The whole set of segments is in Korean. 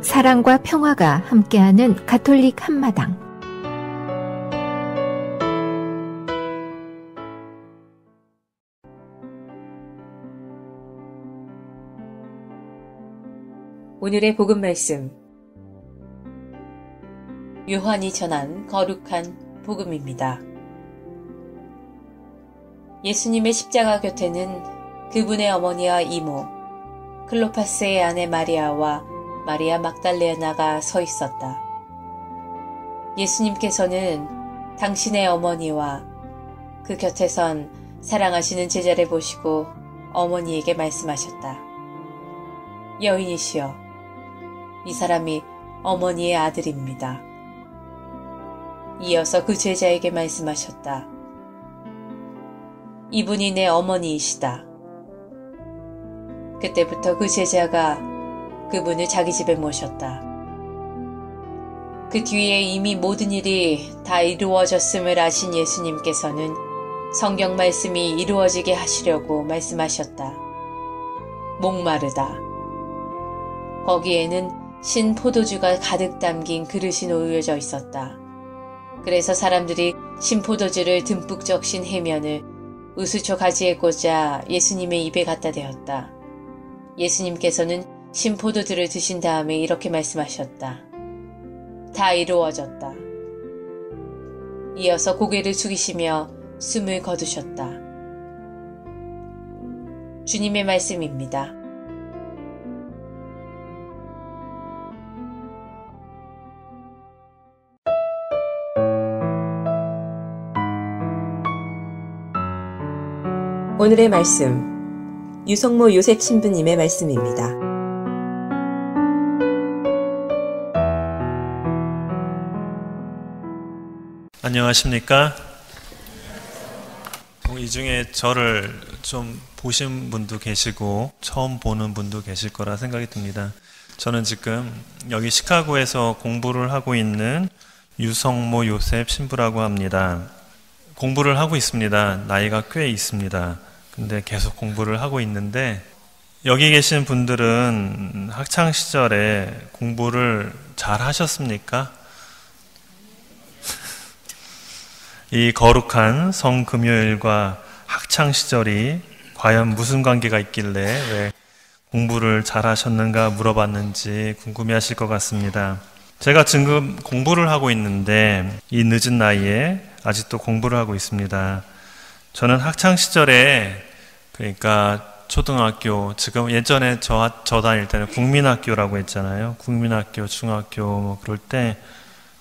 사랑과 평화가 함께하는 가톨릭 한마당. 오늘의 복음 말씀, 요한이 전한 거룩한 복음입니다. 예수님의 십자가 곁에는 그분의 어머니와 이모, 클로파스의 아내 마리아와 마리아 막달레나가 서 있었다. 예수님께서는 당신의 어머니와 그 곁에 선 사랑하시는 제자를 보시고 어머니에게 말씀하셨다. 여인이시여, 이 사람이 어머니의 아들입니다. 이어서 그 제자에게 말씀하셨다. 이분이 내 어머니이시다. 그때부터 그 제자가 그분을 자기 집에 모셨다. 그 뒤에 이미 모든 일이 다 이루어졌음을 아신 예수님께서는 성경 말씀이 이루어지게 하시려고 말씀하셨다. 목마르다. 거기에는 신 포도주가 가득 담긴 그릇이 놓여져 있었다. 그래서 사람들이 신 포도주를 듬뿍 적신 해면을 우수초 가지에 꽂아 예수님의 입에 갖다 대었다. 예수님께서는 신 포도주를 드신 다음에 이렇게 말씀하셨다. 다 이루어졌다. 이어서 고개를 숙이시며 숨을 거두셨다. 주님의 말씀입니다. 오늘의 말씀, 유성모 요셉 신부님의 말씀입니다. 안녕하십니까? 이 중에 저를 좀 보신 분도 계시고 처음 보는 분도 계실 거라 생각이 듭니다. 저는 지금 여기 시카고에서 공부를 하고 있는 유성모 요셉 신부라고 합니다. 공부를 하고 있습니다. 나이가 꽤 있습니다. 근데 계속 공부를 하고 있는데, 여기 계신 분들은 학창시절에 공부를 잘 하셨습니까? 이 거룩한 성금요일과 학창시절이 과연 무슨 관계가 있길래 왜 공부를 잘 하셨는가 물어봤는지 궁금해하실 것 같습니다. 제가 지금 공부를 하고 있는데 이 늦은 나이에 아직도 공부를 하고 있습니다. 저는 학창시절에, 그러니까 초등학교, 지금 예전에 저 다닐 때는 국민학교라고 했잖아요. 국민학교, 중학교 뭐 그럴 때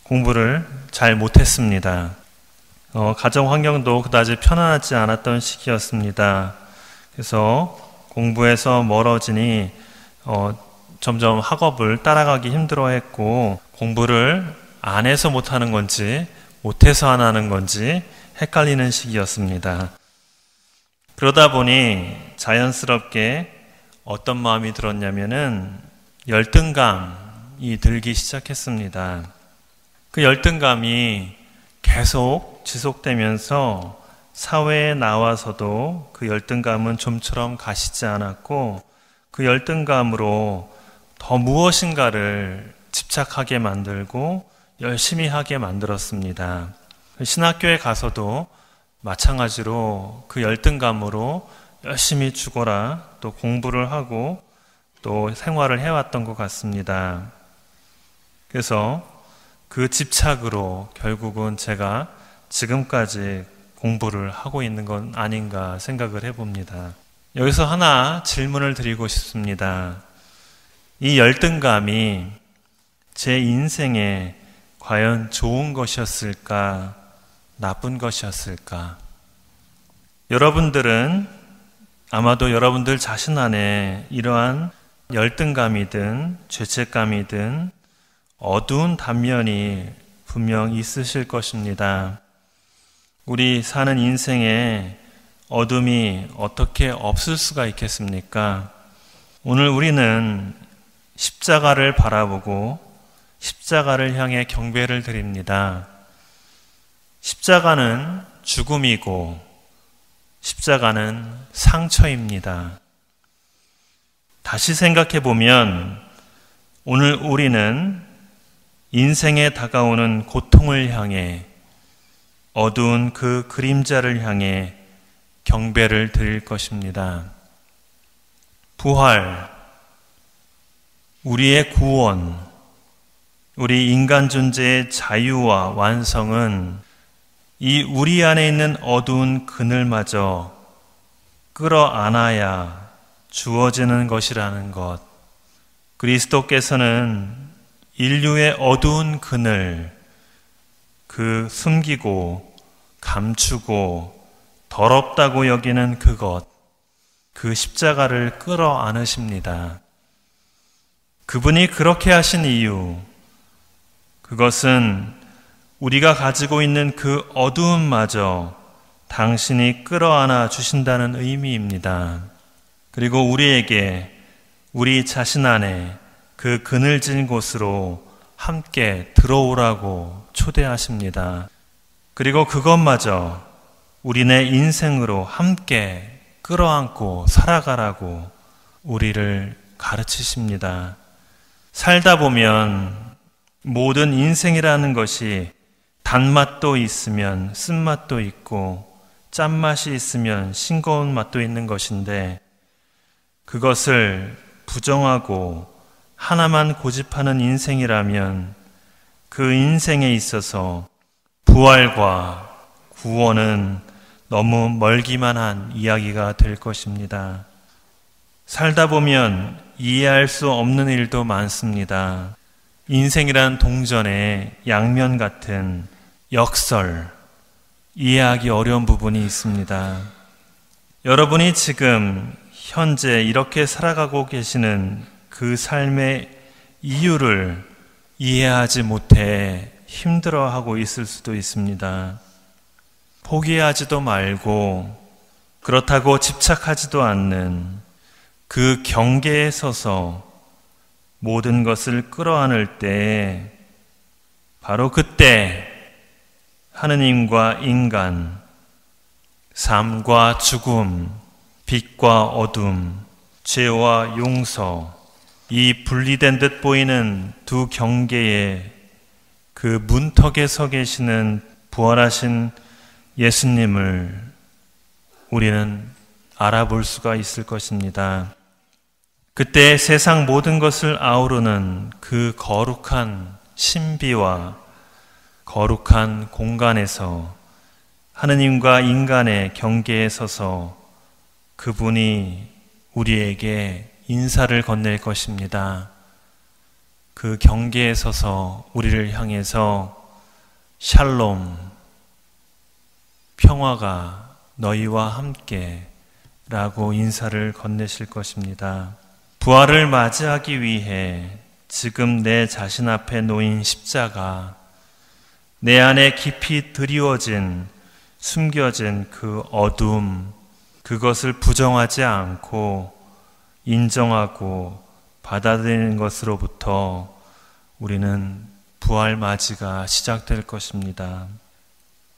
공부를 잘 못했습니다. 가정 환경도 그다지 편안하지 않았던 시기였습니다. 그래서 공부에서 멀어지니 점점 학업을 따라가기 힘들어했고, 공부를 안 해서 못하는 건지 못해서 안 하는 건지 헷갈리는 시기였습니다. 그러다 보니 자연스럽게 어떤 마음이 들었냐면은 열등감이 들기 시작했습니다. 그 열등감이 계속 지속되면서 사회에 나와서도 그 열등감은 좀처럼 가시지 않았고, 그 열등감으로 더 무엇인가를 집착하게 만들고 열심히 하게 만들었습니다. 신학교에 가서도 마찬가지로 그 열등감으로 열심히 죽어라 또 공부를 하고 또 생활을 해왔던 것 같습니다. 그래서 그 집착으로 결국은 제가 지금까지 공부를 하고 있는 건 아닌가 생각을 해봅니다. 여기서 하나 질문을 드리고 싶습니다. 이 열등감이 제 인생에 과연 좋은 것이었을까, 나쁜 것이었을까? 여러분들은 아마도 여러분들 자신 안에 이러한 열등감이든 죄책감이든 어두운 단면이 분명 있으실 것입니다. 우리 사는 인생에 어둠이 어떻게 없을 수가 있겠습니까? 오늘 우리는 십자가를 바라보고 십자가를 향해 경배를 드립니다. 십자가는 죽음이고 십자가는 상처입니다. 다시 생각해 보면 오늘 우리는 인생에 다가오는 고통을 향해, 어두운 그 그림자를 향해 경배를 드릴 것입니다. 부활, 우리의 구원, 우리 인간 존재의 자유와 완성은 이 우리 안에 있는 어두운 그늘마저 끌어안아야 주어지는 것이라는 것. 그리스도께서는 인류의 어두운 그늘, 그 숨기고 감추고 더럽다고 여기는 그것, 그 십자가를 끌어안으십니다. 그분이 그렇게 하신 이유, 그것은 우리가 가지고 있는 그 어두움마저 당신이 끌어안아 주신다는 의미입니다. 그리고 우리에게 우리 자신 안에 그 그늘진 곳으로 함께 들어오라고 초대하십니다. 그리고 그것마저 우리네 인생으로 함께 끌어안고 살아가라고 우리를 가르치십니다. 살다 보면 모든 인생이라는 것이 단맛도 있으면 쓴맛도 있고 짠맛이 있으면 싱거운 맛도 있는 것인데, 그것을 부정하고 하나만 고집하는 인생이라면 그 인생에 있어서 부활과 구원은 너무 멀기만 한 이야기가 될 것입니다. 살다 보면 이해할 수 없는 일도 많습니다. 인생이란 동전의 양면 같은 역설, 이해하기 어려운 부분이 있습니다. 여러분이 지금 현재 이렇게 살아가고 계시는 그 삶의 이유를 이해하지 못해 힘들어하고 있을 수도 있습니다. 포기하지도 말고 그렇다고 집착하지도 않는 그 경계에 서서 모든 것을 끌어안을 때, 바로 그때 하느님과 인간, 삶과 죽음, 빛과 어둠, 죄와 용서, 이 분리된 듯 보이는 두 경계의 그 문턱에 서 계시는 부활하신 예수님을 우리는 알아볼 수가 있을 것입니다. 그때 세상 모든 것을 아우르는 그 거룩한 신비와 거룩한 공간에서 하느님과 인간의 경계에 서서 그분이 우리에게 인사를 건넬 것입니다. 그 경계에 서서 우리를 향해서 샬롬, 평화가 너희와 함께 라고 인사를 건네실 것입니다. 부활을 맞이하기 위해 지금 내 자신 앞에 놓인 십자가, 내 안에 깊이 드리워진, 숨겨진 그 어둠, 그것을 부정하지 않고 인정하고 받아들이는 것으로부터 우리는 부활 맞이가 시작될 것입니다.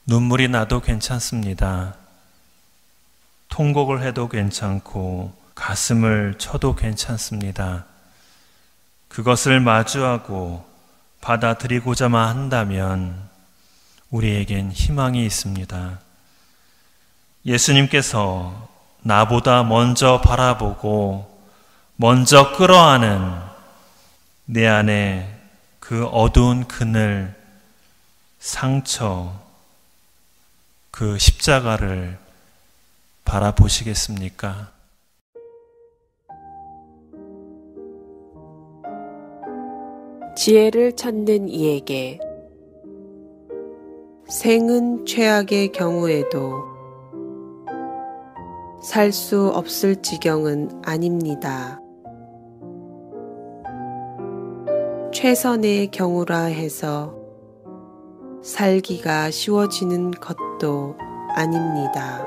눈물이 나도 괜찮습니다. 통곡을 해도 괜찮고 가슴을 쳐도 괜찮습니다. 그것을 마주하고 받아들이고자만 한다면 우리에겐 희망이 있습니다. 예수님께서 나보다 먼저 바라보고 먼저 끌어안은 내 안에 그 어두운 그늘, 상처, 그 십자가를 바라보시겠습니까? 지혜를 찾는 이에게 생은 최악의 경우에도 살 수 없을 지경은 아닙니다. 최선의 경우라 해서 살기가 쉬워지는 것도 아닙니다.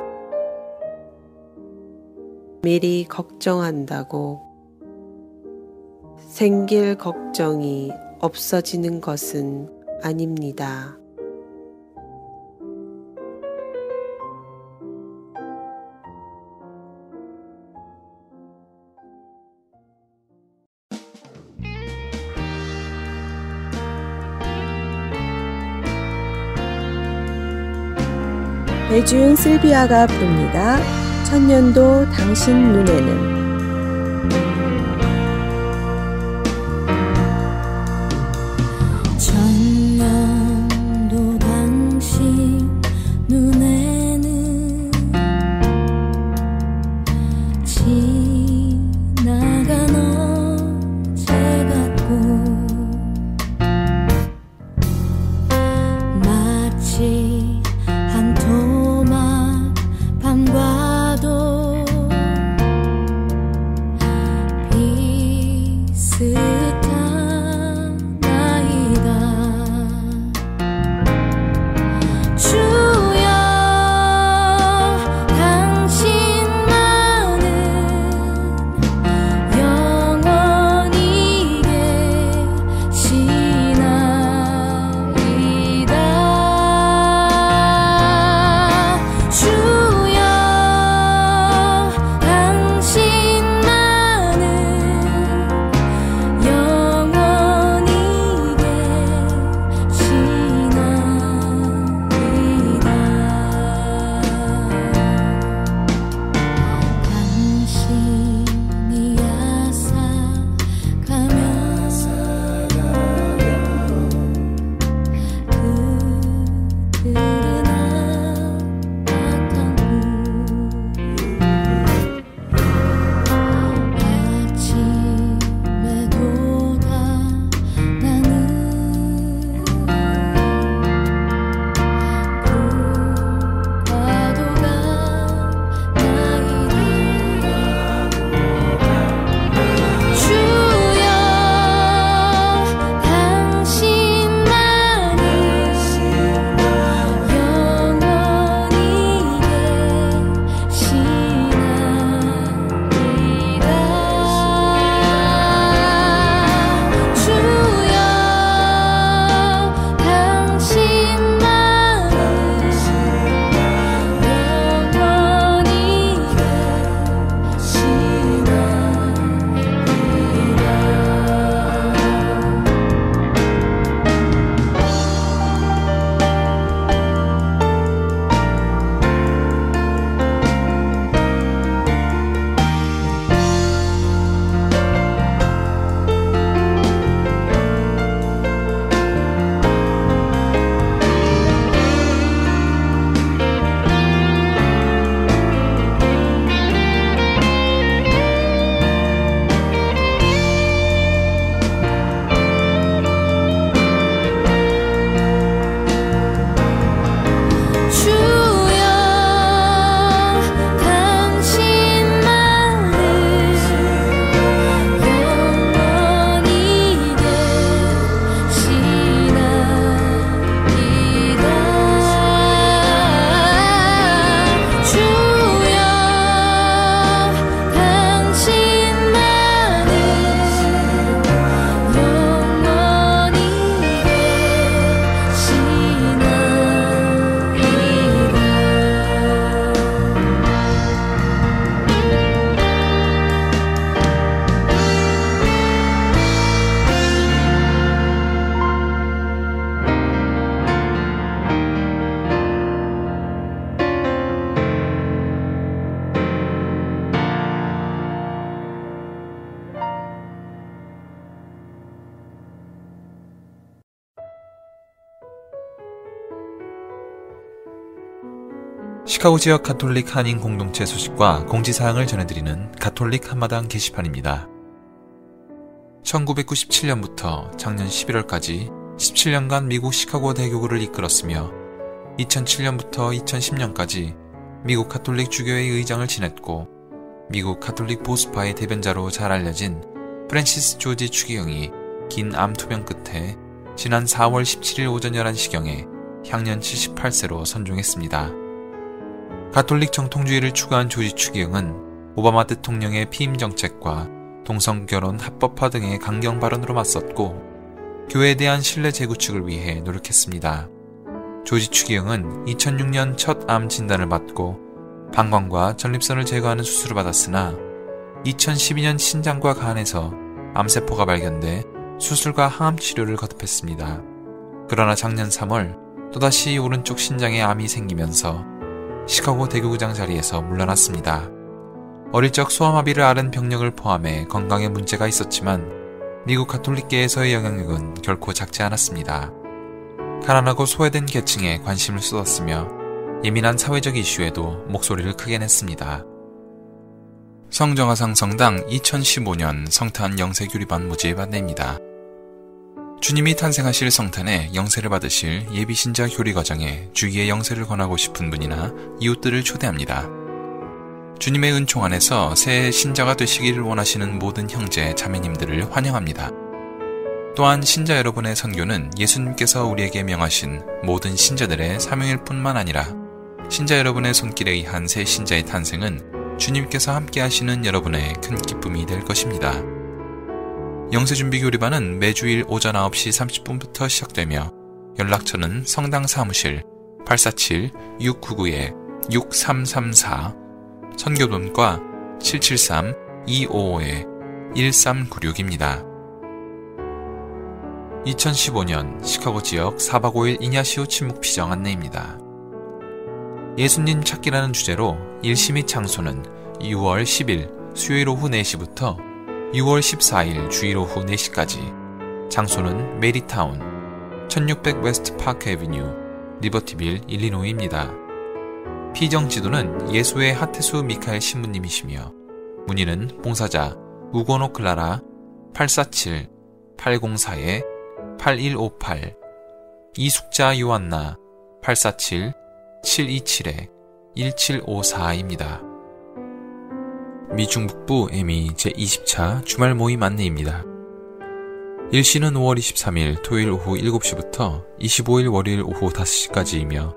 미리 걱정한다고 생길 걱정이 없어지는 것은 아닙니다. 배지훈 실비아가 부릅니다. 천년도 당신 눈에는. 천년도 당신 눈에는 지나간 어제 같고 마치 한 토막 밤과도 비슷한 나이다. 주여 당신만은 영원히 계시나이다. 주여 당신만은 영원히 계시나이다. 당신이 야삭하면 그들은 안타깝고 아침에도 다 나는 불파도가 나이다. 주여 당신만은 영원히 계시나이다. 주여 당신만은 영원히 주여 당신만은 영원히 계시나이다. 주여 당신만은 영원히 시카고 지역 가톨릭 한인 공동체 소식과 공지사항을 전해드리는 가톨릭 한마당 게시판입니다. 1997년부터 작년 11월까지 17년간 미국 시카고 대교구를 이끌었으며 2007년부터 2010년까지 미국 가톨릭 주교회 의장을 지냈고 미국 가톨릭 보수파의 대변자로 잘 알려진 프랜시스 조지 추기경이 긴 암 투병 끝에 지난 4월 17일 오전 11시경에 향년 78세로 선종했습니다. 가톨릭 정통주의를 추구한 조지 추기경은 오바마 대통령의 피임 정책과 동성결혼 합법화 등의 강경 발언으로 맞섰고 교회에 대한 신뢰 재구축을 위해 노력했습니다. 조지 추기경은 2006년 첫 암 진단을 받고 방광과 전립선을 제거하는 수술을 받았으나 2012년 신장과 간에서 암세포가 발견돼 수술과 항암 치료를 거듭했습니다. 그러나 작년 3월 또다시 오른쪽 신장에 암이 생기면서 시카고 대교구장 자리에서 물러났습니다. 어릴 적 소아마비를 앓은 병력을 포함해 건강에 문제가 있었지만 미국 가톨릭계에서의 영향력은 결코 작지 않았습니다. 가난하고 소외된 계층에 관심을 쏟았으며 예민한 사회적 이슈에도 목소리를 크게 냈습니다. 성정화상 성당 2015년 성탄 영세교리반 모집 안내입니다. 주님이 탄생하실 성탄에 영세를 받으실 예비신자 교리과정에 주기의 영세를 권하고 싶은 분이나 이웃들을 초대합니다. 주님의 은총 안에서 새 신자가 되시기를 원하시는 모든 형제, 자매님들을 환영합니다. 또한 신자 여러분의 선교는 예수님께서 우리에게 명하신 모든 신자들의 사명일 뿐만 아니라 신자 여러분의 손길에 의한 새 신자의 탄생은 주님께서 함께 하시는 여러분의 큰 기쁨이 될 것입니다. 영세준비교리반은 매주일 오전 9시 30분부터 시작되며 연락처는 성당 사무실 847-699-6334 선교돈과 773-255-1396입니다. 2015년 시카고 지역 4박 5일 이냐시오 침묵 피정 안내입니다. 예수님 찾기라는 주제로 일시 및 장소는 6월 10일 수요일 오후 4시부터 6월 14일 주일 오후 4시까지, 장소는 메리타운 1600 웨스트 파크 애비뉴 리버티빌 일리노이입니다. 피정 지도는 예수의 하태수 미카엘 신부님이시며 문의는 봉사자 우고노 클라라 847-804-8158 이숙자 요한나 847-727-1754입니다. 미중북부 에미 제20차 주말 모임 안내입니다. 일시는 5월 23일 토요일 오후 7시부터 25일 월요일 오후 5시까지이며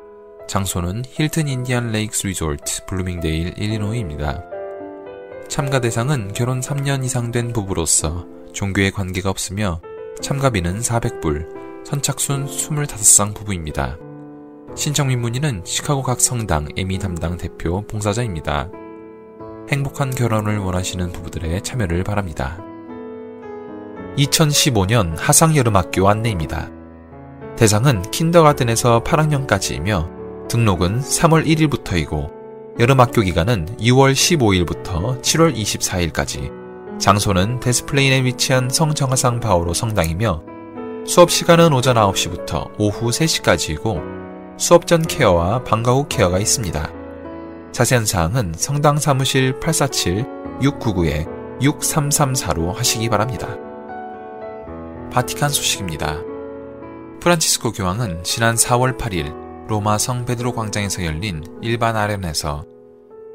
장소는 힐튼 인디안 레이크스 리조트 블루밍데일 일리노이입니다. 참가 대상은 결혼 3년 이상 된 부부로서 종교에 관계가 없으며 참가비는 400불, 선착순 25쌍 부부입니다. 신청 및 문의는 시카고 각 성당 에미 담당 대표 봉사자입니다. 행복한 결혼을 원하시는 부부들의 참여를 바랍니다. 2015년 하상여름학교 안내입니다. 대상은 킨더가든에서 8학년까지이며 등록은 3월 1일부터이고 여름학교 기간은 6월 15일부터 7월 24일까지, 장소는 데스플레인에 위치한 성정화상 바오로 성당이며 수업 시간은 오전 9시부터 오후 3시까지이고 수업 전 케어와 방과 후 케어가 있습니다. 자세한 사항은 성당 사무실 847-699-6334로 하시기 바랍니다. 바티칸 소식입니다. 프란치스코 교황은 지난 4월 8일 로마 성 베드로 광장에서 열린 일반 아련에서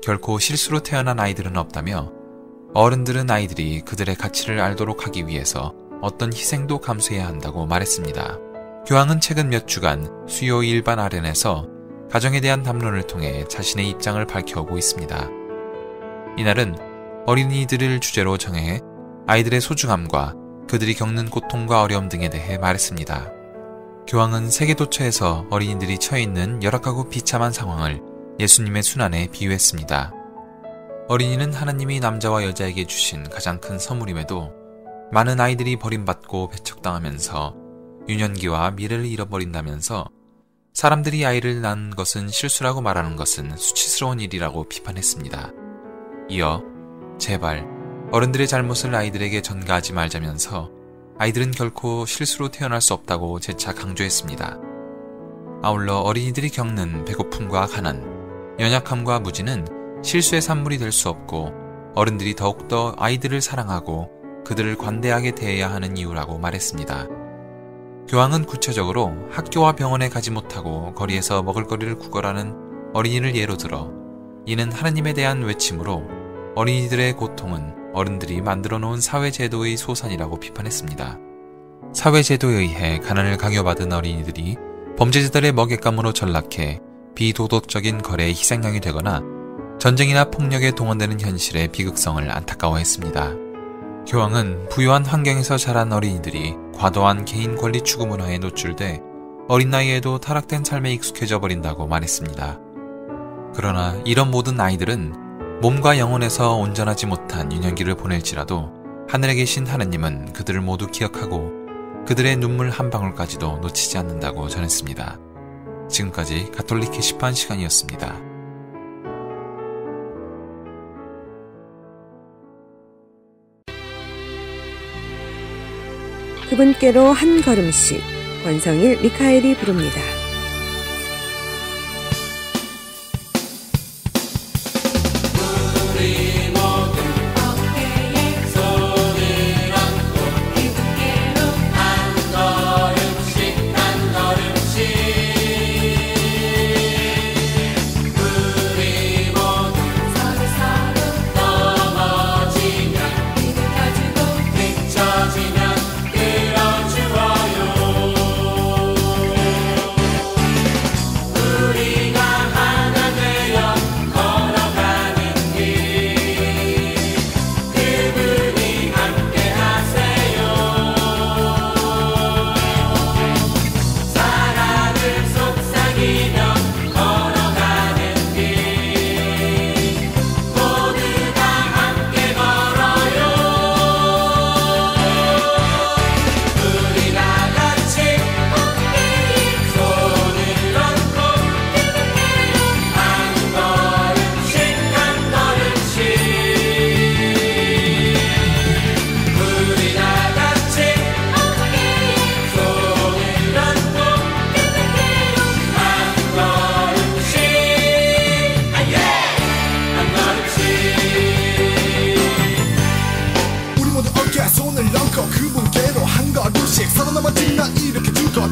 결코 실수로 태어난 아이들은 없다며 어른들은 아이들이 그들의 가치를 알도록 하기 위해서 어떤 희생도 감수해야 한다고 말했습니다. 교황은 최근 몇 주간 수요 일반 아련에서 가정에 대한 담론을 통해 자신의 입장을 밝혀오고 있습니다. 이날은 어린이들을 주제로 정해 아이들의 소중함과 그들이 겪는 고통과 어려움 등에 대해 말했습니다. 교황은 세계 도처에서 어린이들이 처해 있는 열악하고 비참한 상황을 예수님의 순환에 비유했습니다. 어린이는 하나님이 남자와 여자에게 주신 가장 큰 선물임에도 많은 아이들이 버림받고 배척당하면서 유년기와 미래를 잃어버린다면서 사람들이 아이를 낳는 것은 실수라고 말하는 것은 수치스러운 일이라고 비판했습니다. 이어 제발 어른들의 잘못을 아이들에게 전가하지 말자면서 아이들은 결코 실수로 태어날 수 없다고 재차 강조했습니다. 아울러 어린이들이 겪는 배고픔과 가난, 연약함과 무지는 실수의 산물이 될 수 없고 어른들이 더욱더 아이들을 사랑하고 그들을 관대하게 대해야 하는 이유라고 말했습니다. 교황은 구체적으로 학교와 병원에 가지 못하고 거리에서 먹을거리를 구걸하는 어린이를 예로 들어 이는 하나님에 대한 외침으로 어린이들의 고통은 어른들이 만들어 놓은 사회제도의 소산이라고 비판했습니다. 사회제도에 의해 가난을 강요받은 어린이들이 범죄자들의 먹잇감으로 전락해 비도덕적인 거래의 희생양이 되거나 전쟁이나 폭력에 동원되는 현실의 비극성을 안타까워했습니다. 교황은 부유한 환경에서 자란 어린이들이 과도한 개인 권리 추구 문화에 노출돼 어린 나이에도 타락된 삶에 익숙해져 버린다고 말했습니다. 그러나 이런 모든 아이들은 몸과 영혼에서 온전하지 못한 유년기를 보낼지라도 하늘에 계신 하느님은 그들을 모두 기억하고 그들의 눈물 한 방울까지도 놓치지 않는다고 전했습니다. 지금까지 가톨릭 게시판 시간이었습니다. 그분께로 한 걸음씩 권성일 미카엘이 부릅니다.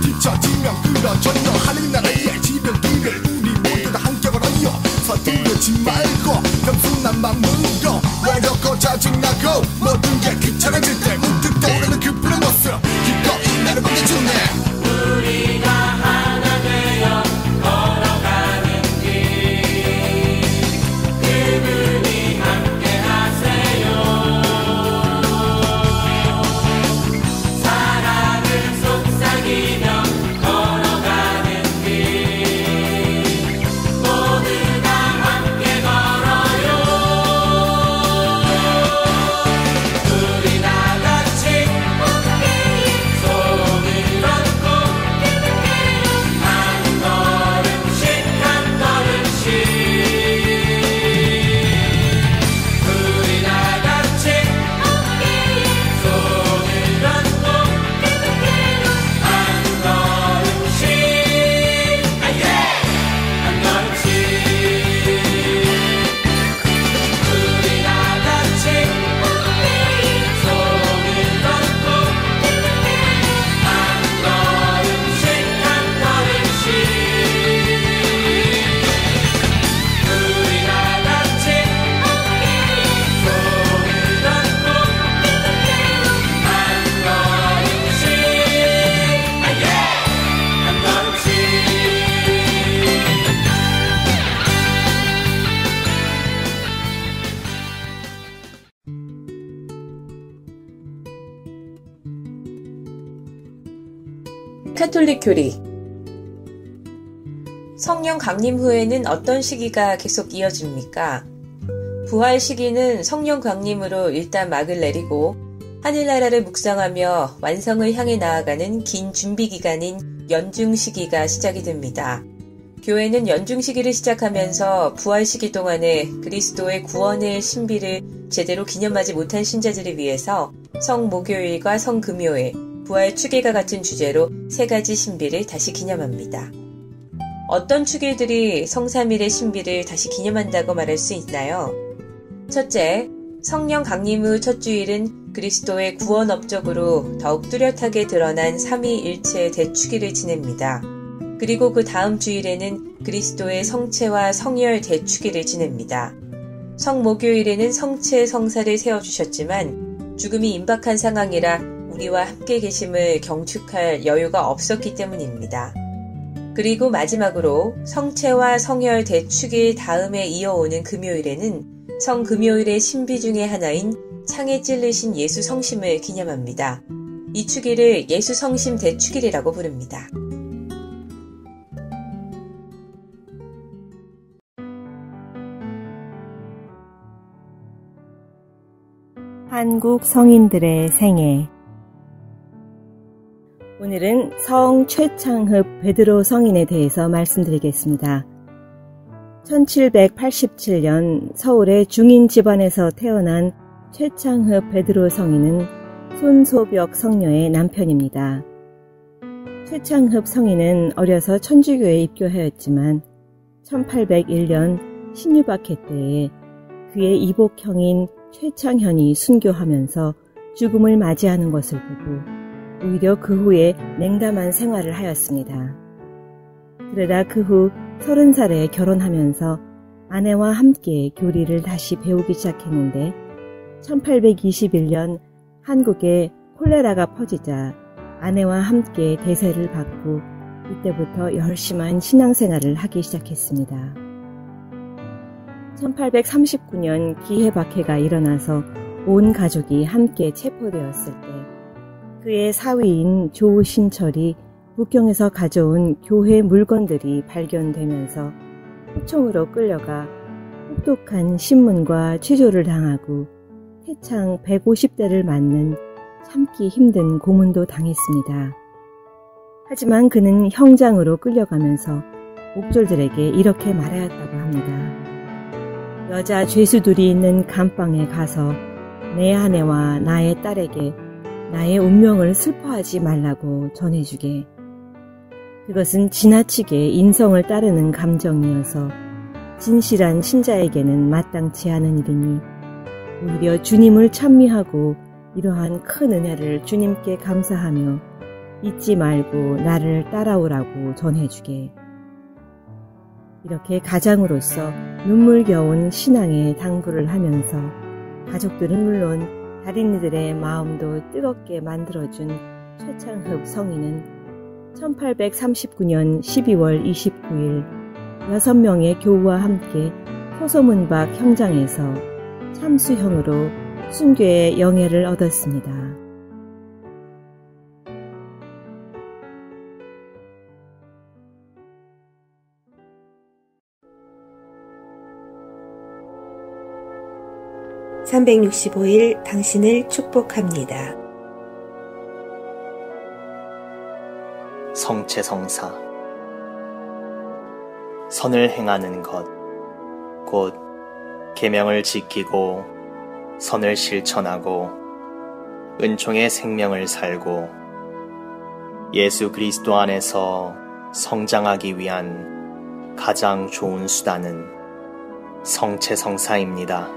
뒤처지면 끌어줘요. 하늘 나라의 지변길을 우리 모두 다 함께 걸어요. 서두르지 말고 겸손한 마음으로 외롭고 짜증나고 모든 게 귀찮아질 때 문득 떠오르는 그 푸른 모습 기꺼이 나를 보내주네. 우리가 하나 되어 걸어가는 길 그분이 함께 하세요. 사랑을 속삭이며 걸어가는 길 모두 다 함께 걸어요. 우리 다 같이 손을 얹고 한 걸음씩 한 걸음씩 우리 다 같이 손을 얹고 한 걸음씩 한 걸음씩 우리 다 같이 손을 얹고 한 걸음씩 한 걸음씩 우리 다 같이 손을 얹고 한 걸음씩 한 걸음씩 카톨릭 교리 성령 강림 후에는 어떤 시기가 계속 이어집니까? 부활 시기는 성령 강림으로 일단 막을 내리고 하늘나라를 묵상하며 완성을 향해 나아가는 긴 준비 기간인 연중 시기가 시작이 됩니다. 교회는 연중 시기를 시작하면서 부활 시기 동안에 그리스도의 구원의 신비를 제대로 기념하지 못한 신자들을 위해서 성목요일과 성금요일, 부활 축일과 같은 주제로 세 가지 신비를 다시 기념합니다. 어떤 축일들이 성삼일의 신비를 다시 기념한다고 말할 수 있나요? 첫째, 성령 강림 후 첫 주일은 그리스도의 구원 업적으로 더욱 뚜렷하게 드러난 삼위일체 대축일을 지냅니다. 그리고 그 다음 주일에는 그리스도의 성체와 성혈 대축일을 지냅니다. 성목요일에는 성체 성사를 세워주셨지만 죽음이 임박한 상황이라 우리와 함께 계심을 경축할 여유가 없었기 때문입니다. 그리고 마지막으로 성체와 성혈 대축일 다음에 이어오는 금요일에는 성금요일의 신비 중의 하나인 창에 찔리신 예수 성심을 기념합니다. 이 축일을 예수 성심 대축일이라고 부릅니다. 한국 성인들의 생애. 오늘은 성 최창흡 베드로 성인에 대해서 말씀드리겠습니다. 1787년 서울의 중인 집안에서 태어난 최창흡 베드로 성인은 손소벽 성녀의 남편입니다. 최창흡 성인은 어려서 천주교에 입교하였지만 1801년 신유박해 때에 그의 이복형인 최창현이 순교하면서 죽음을 맞이하는 것을 보고 오히려 그 후에 냉담한 생활을 하였습니다. 그러다 그 후 30살에 결혼하면서 아내와 함께 교리를 다시 배우기 시작했는데 1821년 한국에 콜레라가 퍼지자 아내와 함께 대세를 받고 이때부터 열심한 신앙생활을 하기 시작했습니다. 1839년 기해박해가 일어나서 온 가족이 함께 체포되었을 때 그의 사위인 조신철이 북경에서 가져온 교회 물건들이 발견되면서 호총으로 끌려가 혹독한 신문과 취조를 당하고 태창 150대를 맞는 참기 힘든 고문도 당했습니다. 하지만 그는 형장으로 끌려가면서 옥졸들에게 이렇게 말하였다고 합니다. 여자 죄수들이 있는 감방에 가서 내 아내와 나의 딸에게 나의 운명을 슬퍼하지 말라고 전해주게. 그것은 지나치게 인성을 따르는 감정이어서 진실한 신자에게는 마땅치 않은 일이니 오히려 주님을 찬미하고 이러한 큰 은혜를 주님께 감사하며 잊지 말고 나를 따라오라고 전해주게. 이렇게 가장으로서 눈물겨운 신앙의 당부를 하면서 가족들은 물론 다른 이들의 마음도 뜨겁게 만들어준 최창흡 성인은 1839년 12월 29일 6명의 교우와 함께 소소문박 형장에서 참수형으로 순교의 영예를 얻었습니다. (365일) 당신을 축복합니다. 성체성사 선을 행하는 것, 곧 계명을 지키고 선을 실천하고 은총의 생명을 살고 예수 그리스도 안에서 성장하기 위한 가장 좋은 수단은 성체성사입니다.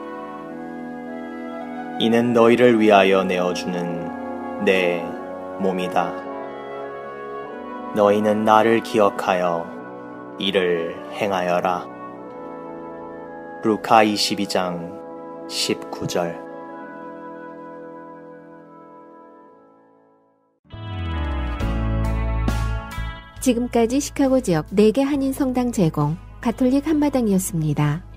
이는 너희를 위하여 내어주는 내 몸이다. 너희는 나를 기억하여 이를 행하여라. 루카 22장 19절. 지금까지 시카고 지역 4개 한인 성당 제공 가톨릭 한마당이었습니다.